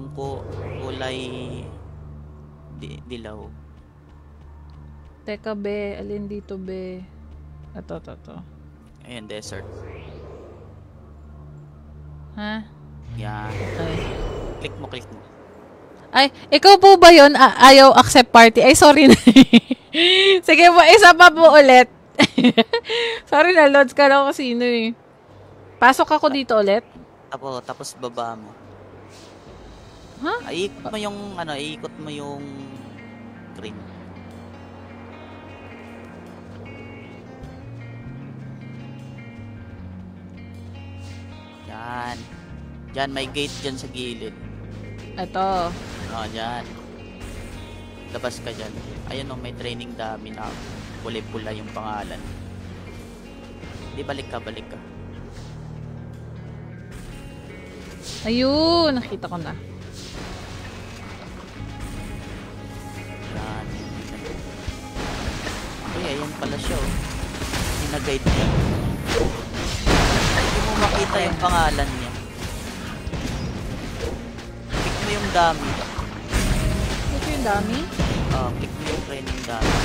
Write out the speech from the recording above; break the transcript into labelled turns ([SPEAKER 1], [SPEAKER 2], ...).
[SPEAKER 1] yung kulay dilaw.
[SPEAKER 2] Teka, be. Alin dito, be? Ito.
[SPEAKER 1] Ayan, desert.
[SPEAKER 2] Ha?
[SPEAKER 1] Yan.
[SPEAKER 2] Ay.
[SPEAKER 1] Click mo.
[SPEAKER 2] Ay, ikaw po ba yun? Ayaw accept party? Ay, sorry na. Sige po, isa pa po ulit. Sorry na, Lods ka lang kung sino eh. Pasok ako dito ulit.
[SPEAKER 1] Tapos baba mo.
[SPEAKER 2] Ha?
[SPEAKER 1] Iikot mo yung green. Yan. Diyan, may gate dyan sa gilid.
[SPEAKER 2] Ito.
[SPEAKER 1] Dyan. Labas ka dyan. Ayun may training dummy na pula yung pangalan. Di, balik ka.
[SPEAKER 2] Ayun, nakita ko na.
[SPEAKER 1] Yan. Okay, ayan pala siya. Ina-guide niya. Hindi mo makita yung pangalan niya. Click mo yung dummy.
[SPEAKER 2] Ito yung dami?
[SPEAKER 1] Click mo yung training dummy.